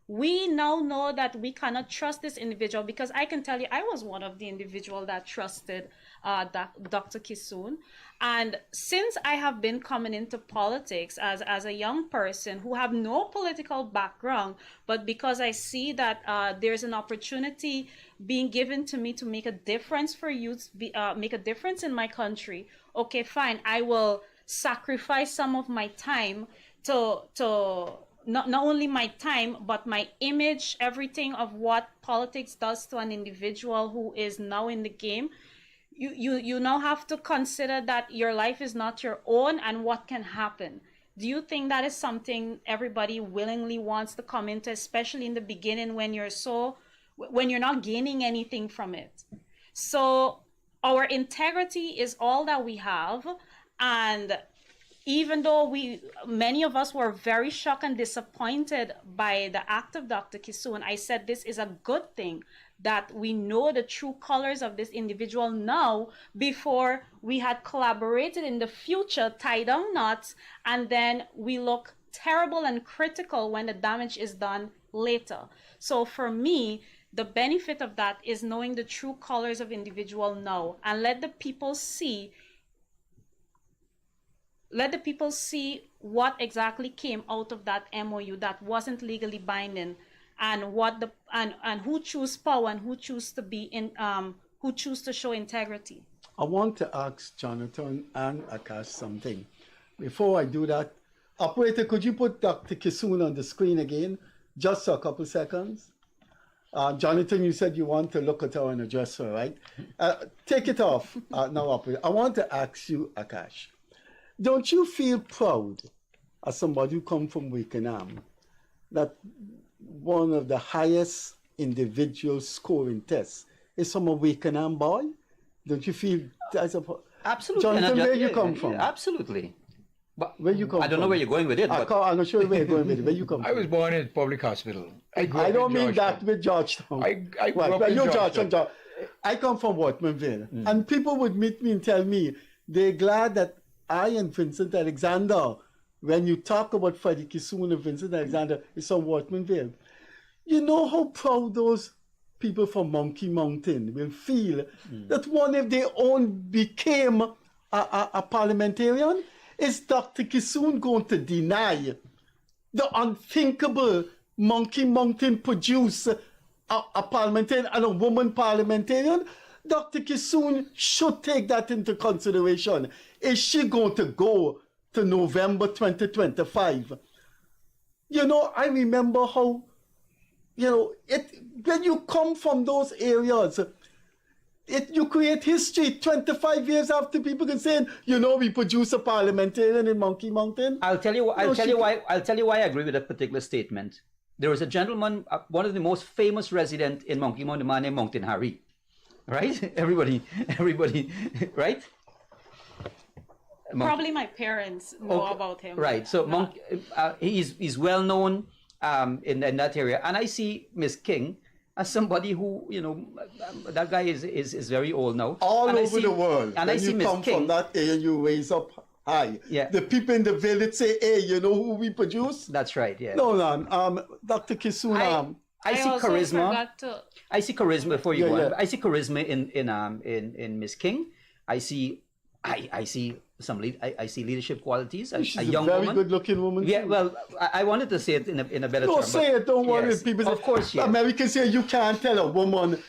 We now know that we cannot trust this individual, because I can tell you, I was one of the individuals that trusted Dr. Kissoon. And since I have been coming into politics as a young person who have no political background, but because I see that there's an opportunity being given to me to make a difference for youth, make a difference in my country, okay, fine, I will sacrifice some of my time to not only my time, but my image, everything of what politics does to an individual who is now in the game. You now have to consider that your life is not your own and what can happen. Do you think that is something everybody willingly wants to come into, especially in the beginning when you're not gaining anything from it? So our integrity is all that we have. And even though many of us were very shocked and disappointed by the act of Dr. Kissoon, I said this is a good thing that we know the true colors of this individual now before we had collaborated in the future, tie down knots, and then we look terrible and critical when the damage is done later. So for me, the benefit of that is knowing the true colors of individual now and let the people see what exactly came out of that MOU that wasn't legally binding, and what and who choose power and who choose to be in who choose to show integrity. I want to ask Jonathan and Akash something. Before I do that, operator, could you put Dr. Kissoon on the screen again, just for a couple seconds? Jonathan, you said you want to look at her and address her, right? Take it off now, operator. I want to ask you, Akash. Don't you feel proud, as somebody who comes from Wakenham, that one of the highest individual scoring tests is from a Wakenham boy? Don't you feel that's a... Absolutely. Jonathan, where you come from? Absolutely. But where you come from? I don't know where you're going with it. I'm not sure where you're going with it. Where you come from? I was born in a public hospital. I don't mean that with Georgetown. I grew up in Georgetown. I come from Wortmanville. And people would meet me and tell me they're glad that I and Vincent Alexander, when you talk about Freddie Kissoon and Vincent Alexander, is from Wortmanville. You know how proud those people from Monkey Mountain will feel that one of their own became a parliamentarian? Is Dr. Kissoon going to deny the unthinkable Monkey Mountain produce a parliamentarian and a woman parliamentarian? Dr. Kissoon should take that into consideration. Is she going to go to November 2025? You know, I remember how, you know, when you come from those areas, you create history 25 years after people can say, you know, we produce a parliamentarian in Monkey Mountain. I'll tell you why I agree with that particular statement. There was a gentleman, one of the most famous residents in Monkey Mountain, a man named Mountain Harry. Right? Everybody, right? Probably my parents know about him. Right. So he's well known in that area, and I see Miss King as somebody who, you know, that guy is very old now. All over the world. And when I see Miss King. You come from that area, you raise up high. Yeah. The people in the village say, "Hey, you know who we produce?" That's right. Yeah. No, Dr. Kissoon. I see charisma. I see charisma before you go on. I see charisma in Miss King. I see some leadership qualities. She's a young very woman. good-looking woman. Yeah, well, I wanted to say it in a better term. No, say it. Don't worry. Yes, People say, of course, yes. Americans say you can't tell a woman.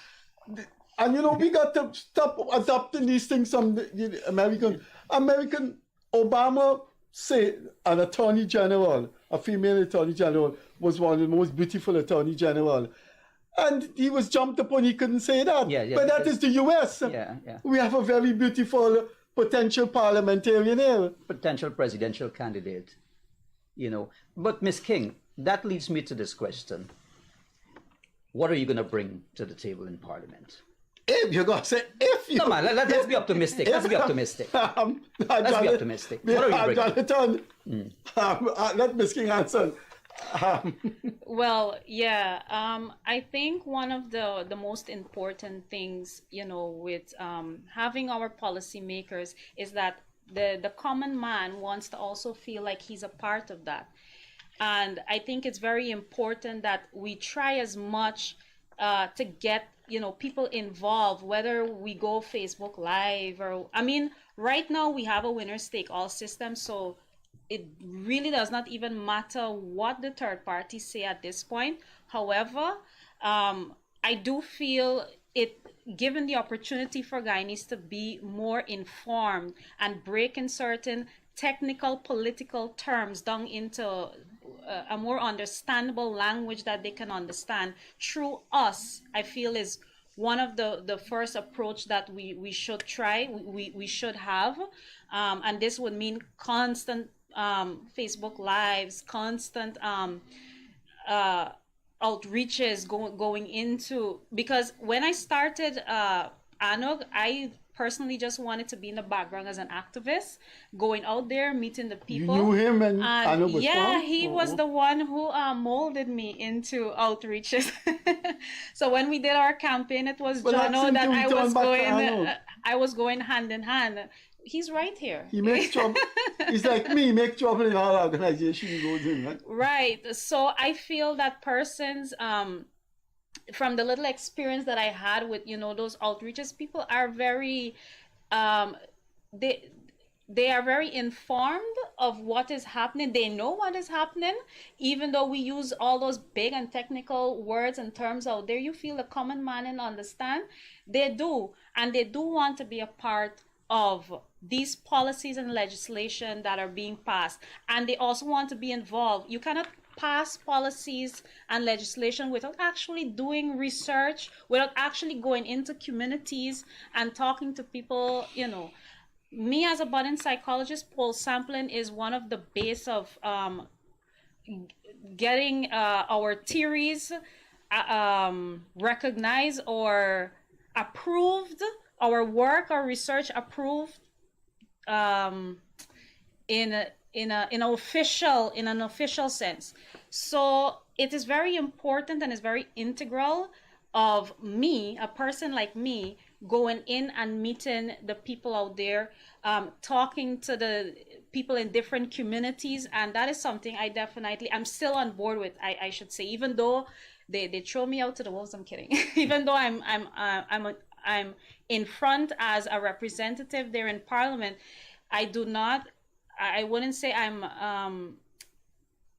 And you know, we got to stop adopting these things from the American Obama said an attorney general, a female attorney general, was one of the most beautiful attorney general. And he was jumped upon, he couldn't say that. But that is the US. We have a very beautiful potential parliamentarian here. Potential presidential candidate, you know. But Miss King, that leads me to this question. What are you going to bring to the table in Parliament? If you're going to say, if you... No, man, let's be optimistic. Let's be optimistic. Let's be optimistic. What are you bringing? Jonathan, let Ms. King answer. Well, yeah, I think one of the most important things, you know, with having our policymakers is that the common man wants to also feel like he's a part of that. And I think it's very important that we try as much to get, you know, people involved, whether we go Facebook Live or, I mean, right now we have a winner take all system, so it really does not even matter what the third parties say at this point. However, I do feel it, given the opportunity for Guyanese to be more informed and break in certain technical political terms down into a more understandable language that they can understand through us, I feel is one of the first approach that we should try, we should have. And this would mean constant Facebook lives, constant outreaches going into, because when I started ANUG, I personally just wanted to be in the background as an activist, going out there, meeting the people. You knew him and ANUG was yeah, formed? he was the one who molded me into outreaches. So when we did our campaign, it was Jono that I was going hand in hand. He's right here. He makes trouble. He's like me, he makes trouble in all organizations he goes in, right? Right. So I feel that persons, from the little experience that I had with, those outreaches, people are very, they are very informed of what is happening. They know what is happening, even though we use all those big and technical words and terms out there. You feel the common man and understand. They do, and they do want to be a part of these policies and legislation that are being passed, and they also want to be involved. You cannot pass policies and legislation without actually doing research, without actually going into communities and talking to people. Me as a budding psychologist, pole sampling is one of the base of getting our theories recognized or approved, our work, our research approved in an official sense. So it is very important and is very integral of me, a person like me, going in and meeting the people out there, talking to the people in different communities, and that is something I'm still on board with. I should say, even though they throw me out to the wolves, I'm kidding. Even though I'm in front as a representative there in Parliament, I wouldn't say I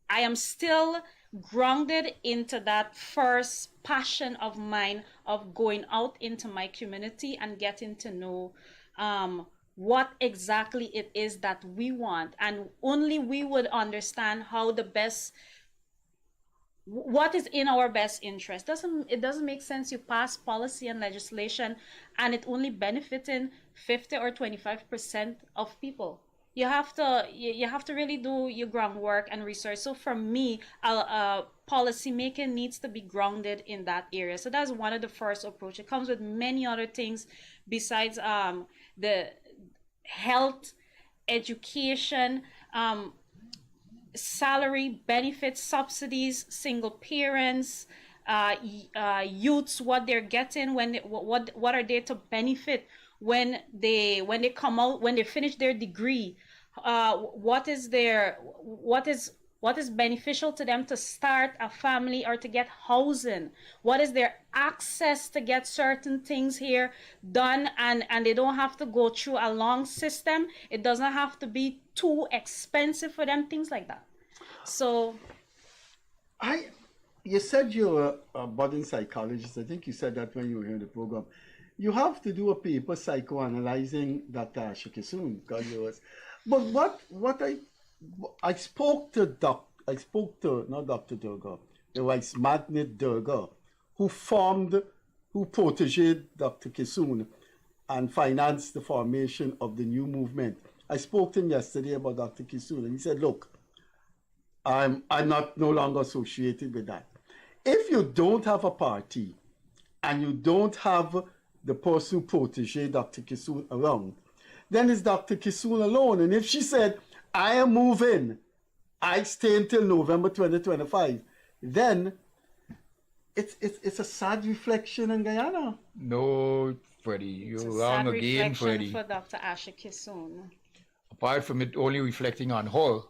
am still grounded into that first passion of mine of going out into my community and getting to know what exactly it is that we want, and only we would understand how what is in our best interest. It doesn't make sense you pass policy and legislation and it only benefiting 50 or 25% of people. You have to really do your groundwork and research. So for me, policy making needs to be grounded in that area. So that's one of the first approach. It comes with many other things besides the health, education, salary, benefits, subsidies, single parents, youths, what they're getting, what are they to benefit when they come out, when they finish their degree, what is beneficial to them to start a family or to get housing, what is their access to get certain things here done, and they don't have to go through a long system. It doesn't have to be too expensive for them, things like that. So you said you're a budding psychologist. I think you said that when you were here in the program. You have to do a paper psychoanalyzing Dr. Asha Kissoon, because it was. But what I spoke to not Dr. Durga, it was Magnet Durga, who protéged Dr. Kissoon and financed the formation of the new movement. I spoke to him yesterday about Dr. Kissoon, and he said, "Look, I'm no longer associated with that. If you don't have a party and you don't have the person who protéged Dr. Kissoon around, then it's Dr. Kissoon alone. And if she said, I am moving, I stay until November 2025, then it's a sad reflection in Guyana." No, Freddie, you're wrong again, Freddie. For Dr. Asha Kissoon. Apart from it only reflecting on her,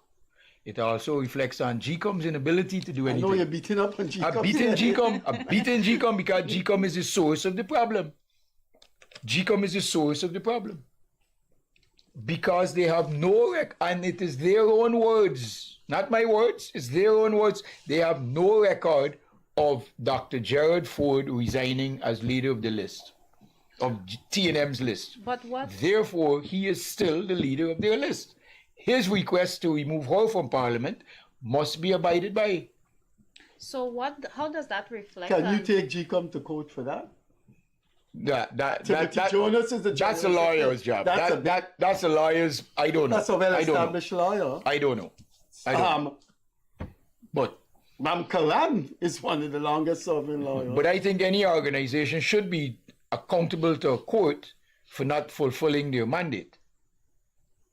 it also reflects on GCOM's inability to do anything. I know you're beating up on GCOM. I'm beating GCOM because GCOM is the source of the problem. GCOM is the source of the problem. Because they have no and it is their own words, not my words, it's their own words. They have no record of Dr. Gerald Ford resigning as leader of the list, of TNM's list. But what? Therefore, he is still the leader of their list. His request to remove her from Parliament must be abided by. So how does that reflect Can on... you take GCOM to court for that? That Jonas is the that's a general lawyer's secretary. job. That's a lawyer's. I don't know. That's a well-established lawyer. I don't know. I don't know. But Mam Karan is one of the longest-serving lawyers. But I think any organization should be accountable to a court for not fulfilling their mandate.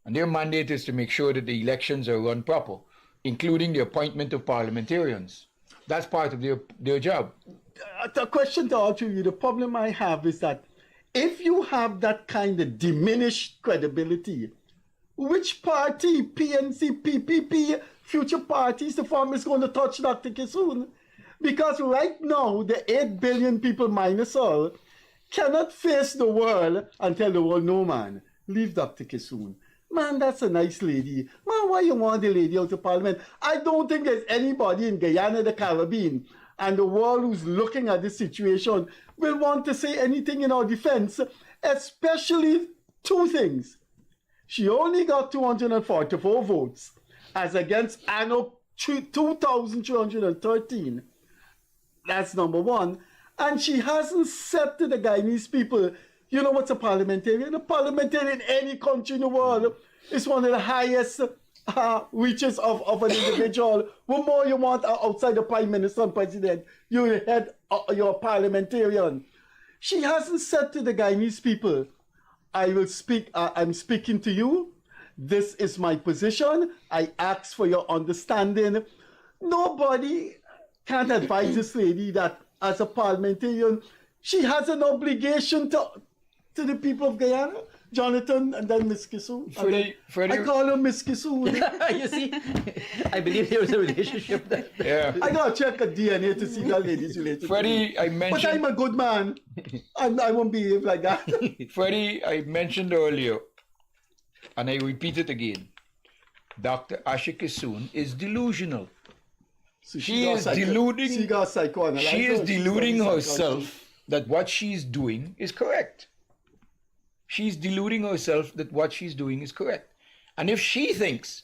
And their mandate is to make sure that the elections are run proper, including the appointment of parliamentarians. That's part of their job. The question to all of you, the problem I have is that if you have that kind of diminished credibility, which party, PNC, PPP, future parties to form is going to touch Dr. Kissoon? Because right now, the 8 billion people minus all cannot face the world and tell the world, no man, leave Dr. Kissoon. Man, that's a nice lady. Man, why you want the lady out of parliament? I don't think there's anybody in Guyana, the Caribbean, and the world who's looking at this situation will want to say anything in our defense, especially two things. She only got 244 votes as against ANUG 2,313. That's number one. And she hasn't said to the Guyanese people, you know what's a parliamentarian? A parliamentarian in any country in the world is one of the highest reaches of an individual. What more you want outside the prime minister and president? You're a parliamentarian. She hasn't said to the Guyanese people, I'm speaking to you. This is my position. I ask for your understanding. Nobody can advise this lady that as a parliamentarian, she has an obligation to the people of Guyana. Jonathan and then Miss Kissoon. Freddie, I call her Miss Kissoon. You see, I believe there was a relationship there. Yeah. I gotta check a DNA to see that lady's related. Freddie, I mentioned. But I'm a good man. I won't behave like that. Freddie, I mentioned earlier, and I repeat it again. Dr. Asha Kissoon is delusional. So She is deluding herself that what she's doing is correct. She's deluding herself that what she's doing is correct. And if she thinks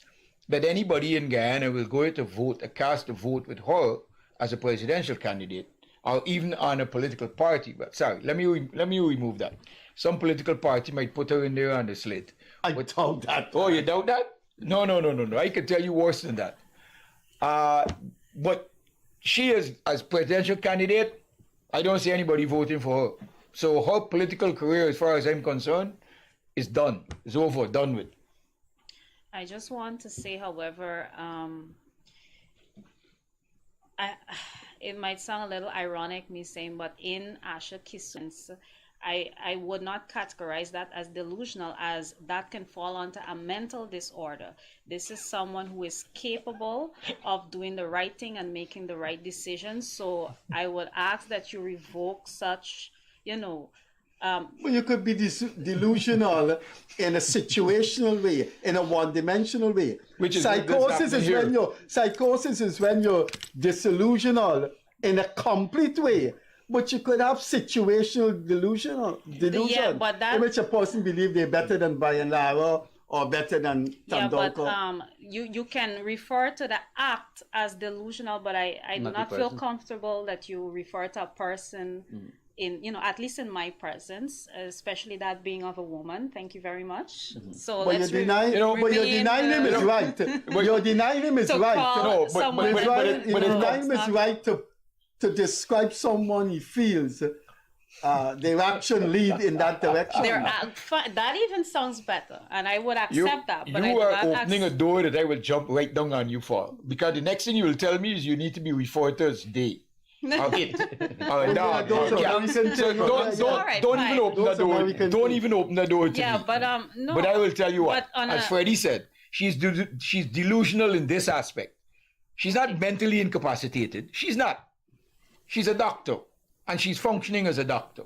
that anybody in Guyana will go to cast a vote with her as a presidential candidate, or even on a political party, but sorry, let me remove that. Some political party might put her in there on the slate. I doubt that. Oh, you doubt that? No. I can tell you worse than that. But she is, as presidential candidate, I don't see anybody voting for her. So her political career, as far as I'm concerned, is done. It's over, done with. I just want to say, however, it might sound a little ironic me saying, but in Asha Kissoon's, I would not categorize that as delusional, as that can fall onto a mental disorder. This is someone who is capable of doing the right thing and making the right decisions. So I would ask that you revoke such, well, you could be delusional in a situational way, in a one-dimensional way. Psychosis is when you're disillusional in a complete way. But you could have situational delusion, but that, in which a person believes they're better than Brian Lara or better than Tandolko. Yeah, but you can refer to the act as delusional, but I do not feel comfortable that you refer to a person in, at least in my presence, especially that being of a woman. Thank you very much. So but you're denying him is right. You're denying him is right. No, but you're denying him is right to describe someone he feels their action lead in that direction. That even sounds better, and I would accept that. But you are opening a door that I will jump right down on you for, because the next thing you will tell me is you need to be referred to as they. Don't even open the door. Don't even open the door to me. But no. But I will tell you what. As Freddie said, she's delusional in this aspect. She's not mentally incapacitated. She's not. She's a doctor, and she's functioning as a doctor.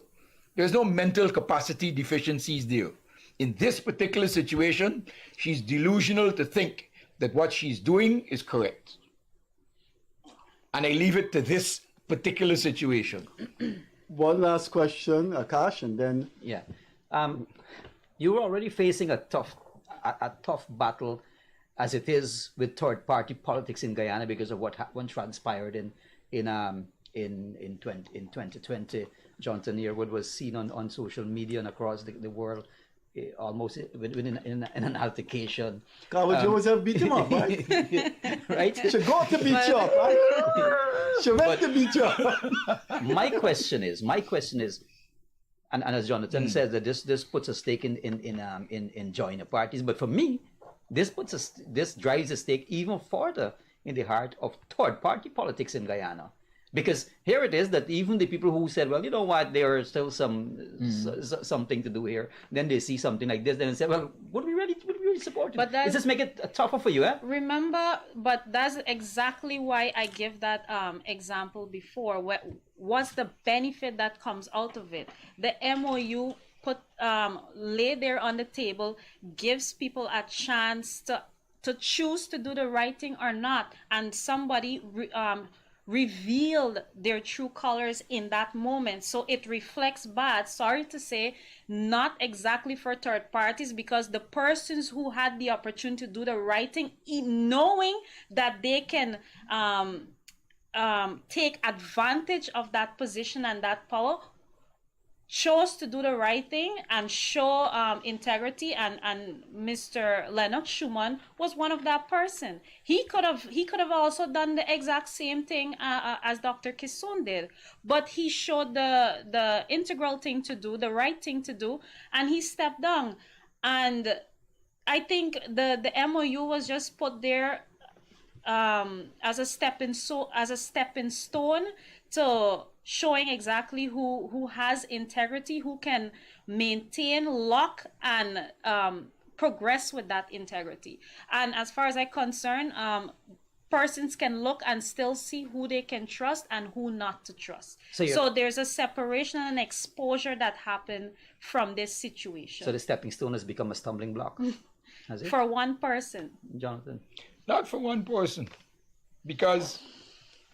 There's no mental capacity deficiencies there. In this particular situation, she's delusional to think that what she's doing is correct. And I leave it to this particular situation. One last question, Akash, and then... Yeah. You were already facing a tough battle as it is with third-party politics in Guyana because of what transpired in 2020. Jonathan Yearwood was seen on social media and across the world, almost in an altercation. Carl Joseph beat him up, right? Right? She got to beat you up, right? She went to beat you up. My question is, and as Jonathan says, that this puts a stake in joining parties. But for me, this drives a stake even further in the heart of third-party politics in Guyana. Because here it is that even the people who said, well, you know what, there is still something to do here. Then they see something like this, then they say, well, would we really support it? But Does this make it tougher for you, eh? Remember, but that's exactly why I give that example before. What's the benefit that comes out of it? The MOU lay there on the table, gives people a chance to choose to do the right thing or not, and somebody revealed their true colors in that moment. So it reflects bad, sorry to say, not exactly for third parties, because the persons who had the opportunity to do the right thing, knowing that they can take advantage of that position and that power, chose to do the right thing and show integrity, and Mr. Lennox Schumann was one of that person. He could have also done the exact same thing as Dr. Kissoon did, but he showed the integral thing to do, the right thing to do, and he stepped down. And I think the MOU was just put there as a stepping stone to showing exactly who has integrity, who can maintain, lock, and progress with that integrity. And as far as I'm concerned, persons can look and still see who they can trust and who not to trust. So there's a separation and exposure that happened from this situation. So the stepping stone has become a stumbling block, has it? For one person. Jonathan? Not for one person, because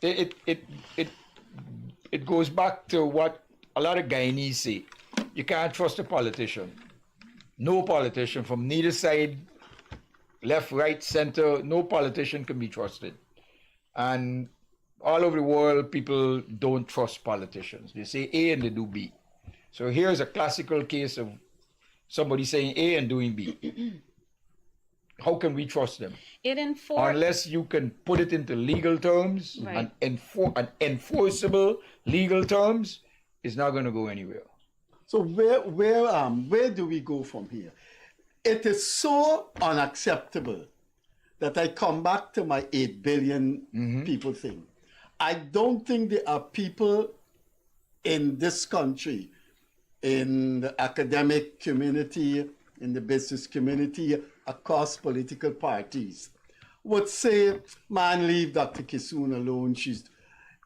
it goes back to what a lot of Guyanese say. You can't trust a politician. No politician from neither side, left, right, center, no politician can be trusted. And all over the world, people don't trust politicians. They say A and they do B. So here's a classical case of somebody saying A and doing B. How can we trust them? Unless you can put it into legal terms, right, and enforceable legal terms, it's not going to go anywhere. So where do we go from here? It is so unacceptable that I come back to my 8 billion people thing. I don't think there are people in this country, in the academic community, in the business community, across political parties, would say, man, leave Dr. Kissoon alone.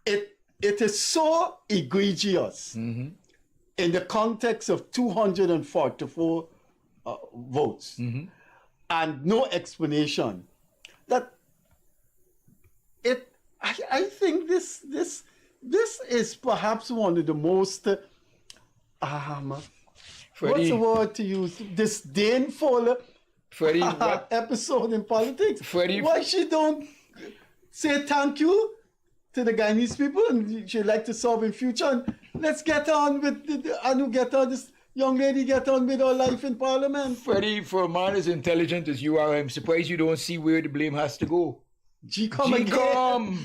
It is so egregious in the context of 244 votes and no explanation that I think this is perhaps one of the most what's the word to use, disdainful Freddie, episode in politics. Freddie, why she don't say thank you to the Guyanese people and she'd like to solve in future, and let's get on with this young lady get on with her life in Parliament. Freddie, for a man as intelligent as you are, I'm surprised you don't see where the blame has to go. GCOM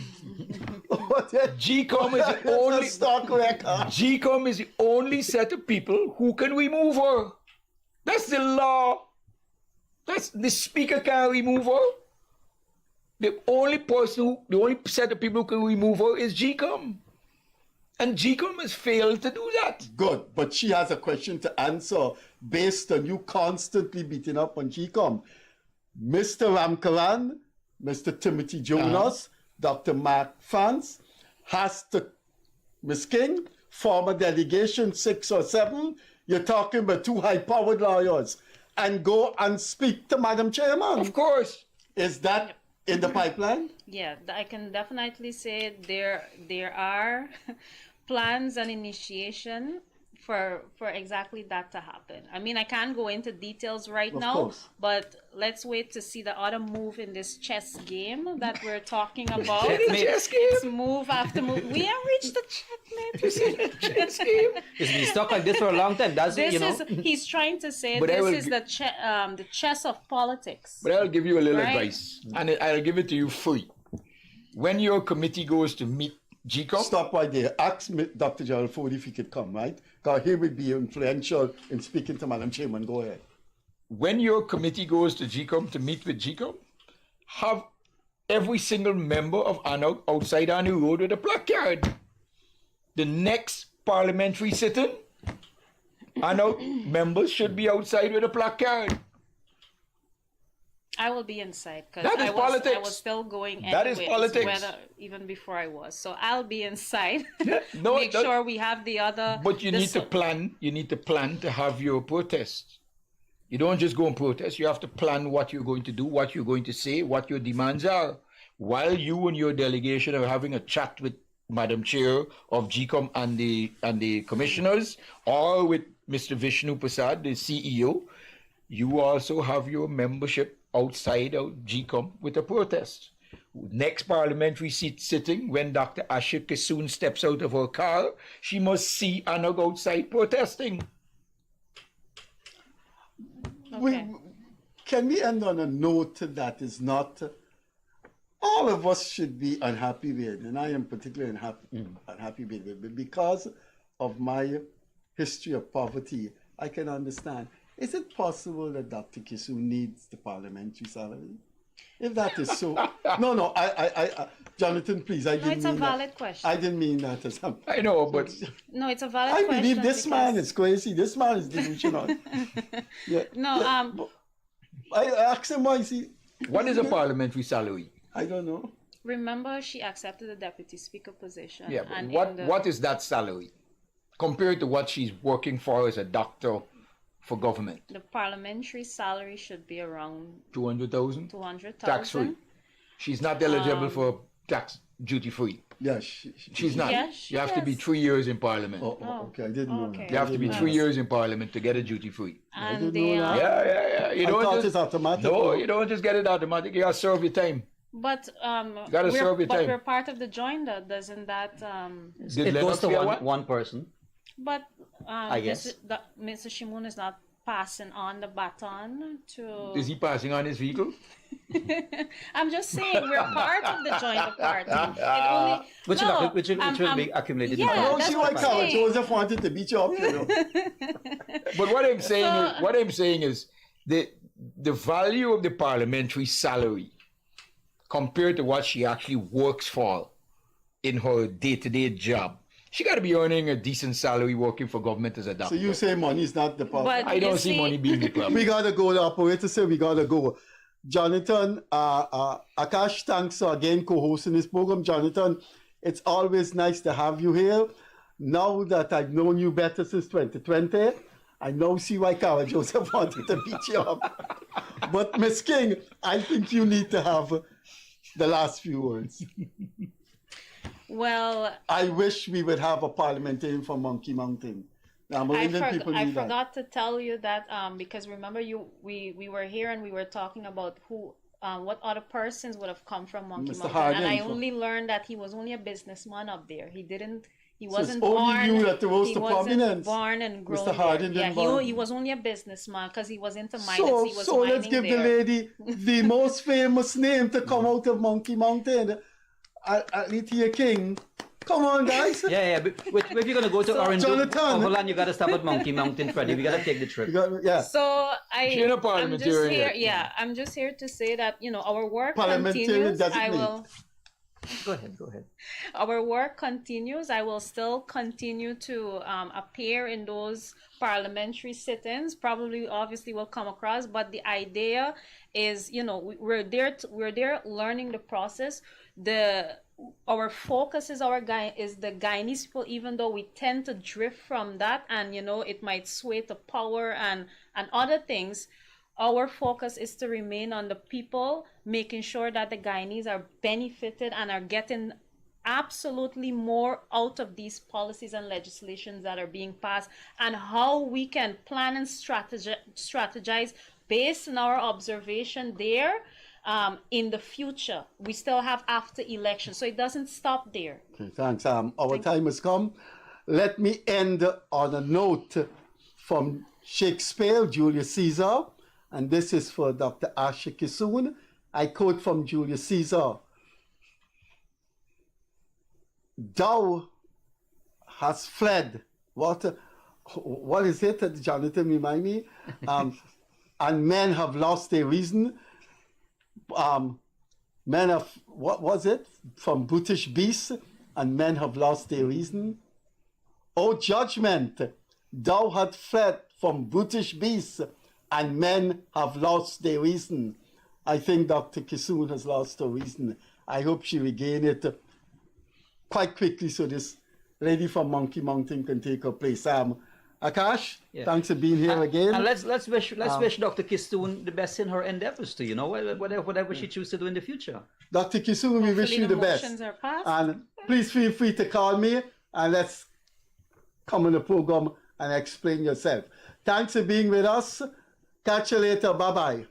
GCOM is the only stock record. GCOM is the only set of people who can remove her. That's the law. That's the speaker can't remove her. The only set of people who can remove her is GCOM. And GCOM has failed to do that. Good, but she has a question to answer based on you constantly beating up on GCOM. Mr. Ramkaran, Mr. Timothy Jonas, Dr. Mark France has to, Ms. King, former delegation 6 or 7, you're talking about 2 high-powered lawyers, and go and speak to Madam Chairman. Of course. Is that in the pipeline? Yeah, I can definitely say there are plans and initiation for exactly that to happen. I mean, I can't go into details right Of now, course. but let's wait to see the other move in this chess game that we're talking about. Chess game? It's move after move. We have reached the checkmate. Chess game. It's been stuck like this for a long time. That's This you know. is he's trying to say But I will this is the chess of politics. But I'll give you a little Right. advice, and I'll give it to you free. When your committee goes to meet GCOM, Stop right there. Ask Dr. Gerald Ford if he could come, right? Because he would be influential in speaking to Madam Chairman. Go ahead. when your committee goes to GCOM to meet with GCOM, have every single member of ANUG outside ANUG Road with a placard. The next parliamentary sitting, ANUG members should be outside with a placard. I will be inside because That is politics. I was still going That is anyways, politics. whether, even before I was. So I'll be inside. No, Make sure we have the other. But you the need to so- plan. You need to plan to have your protest. You don't just go and protest. You have to plan what you're going to do, what you're going to say, what your demands are. While you and your delegation are having a chat with Madam Chair of GCOM and the commissioners, or with Mr. Vishnu Prasad, the CEO, you also have your membership outside of GCOM with a protest. Next parliamentary sitting, when Dr. Asha Kissoon steps out of her car, she must see ANUG outside protesting. Can we end on a note that is not all of us should be unhappy with, and I am particularly unhappy with it, but because of my history of poverty, I can understand. Is it possible that Dr. Kissoon needs the parliamentary salary? If that is so, no, I Jonathan, please, I didn't mean it's a that. valid question. I didn't mean that as something. I know, but No, it's a valid I question. believe this man because- is crazy. This man is delusional. Yeah. No, I asked him why is he. what is a parliamentary salary? I don't know. remember she accepted the deputy speaker position. Yeah, but and what is that salary compared to what she's working for as a doctor for government? the parliamentary salary should be around 200,000 200,000. tax free. She's not eligible for tax duty free. Yes, She's not. Yes, she you have to be is. 3 years in parliament. Okay, I didn't know. okay. You have to be 3 years in parliament to get a duty free. And didn't they, know that. Yeah. You I don't thought just, it's automatic. No, you don't just get it automatic. You gotta serve your time. But gotta serve your time. we're part of the joinder, doesn't that? Did It goes Lennox to get one person. But I guess. Mr. Shimoon is not passing on the baton to. Is he passing on his vehicle? I'm just saying we're part of the joint party. It only, Which no, will be accumulated. yeah, I don't that's see what why I'm Carl saying. Joseph wanted to beat you up, you know. But what I'm saying is the value of the parliamentary salary compared to what she actually works for in her day-to-day job. She got to be earning a decent salary working for government as a doctor. So you say money is not the problem. But I don't you see money being the problem. We gotta go. The operator said we gotta go. Jonathan, Akash, thanks for again co-hosting this program. Jonathan, it's always nice to have you here. Now that I've known you better since 2020, I now see why Carl Joseph wanted to beat you up. But Miss King, I think you need to have the last few words. Well, I wish we would have a parliamentarian from Monkey Mountain. I forgot to tell you that because remember we were here and we were talking about what other persons would have come from Monkey Mr. Mountain, Hardin and I from- only learned that he was only a businessman up there. He it's wasn't only born. you that rose he to wasn't prominence. born and grown Mr. Hardin there. didn't Yeah, born. he was only a businessman because he was into miners. So, he was so let's mining give there. the lady the most famous name to come out of Monkey Mountain, Althia King. Come on, guys. Yeah. But if you're gonna go to Orange Jonathan. Holland, you gotta stop at Monkey Mountain, Freddie. We gotta take the trip. Yeah. So You're not I'm just parliamentarian here. yet. Yeah, I'm just here to say that our work Parliamentarian continues. I designate. will. Go ahead. Our work continues. I will still continue to appear in those parliamentary sit-ins. Probably, obviously, will come across. But the idea is, we're there learning the process. Our focus is the Guyanese people, even though we tend to drift from that, and it might sway to power and other things. Our focus is to remain on the people, making sure that the Guyanese are benefited and are getting absolutely more out of these policies and legislations that are being passed, and how we can plan and strategize based on our observation there in the future. We still have after election, so it doesn't stop there. Okay, thanks. Our time has come. Let me end on a note from Shakespeare, Julius Caesar, and this is for Dr. Asha Kissoon. I quote from Julius Caesar: "Thou hast fled." What is it, Jonathan? Remind me. And men have lost their reason. Men have, what was it? From brutish beasts, and men have lost their reason. O judgment, thou hast fled from brutish beasts, and men have lost their reason. I think Dr. Kissoon has lost her reason. I hope she regain it quite quickly so this lady from Monkey Mountain can take her place. Akash, thanks for being here again. And let's wish Dr. Kissoon the best in her endeavors too. Whatever she chooses to do in the future. Dr. Kissoon, we wish you the best. And please feel free to call me and let's come on the program and explain yourself. Thanks for being with us. Catch you later. Bye-bye.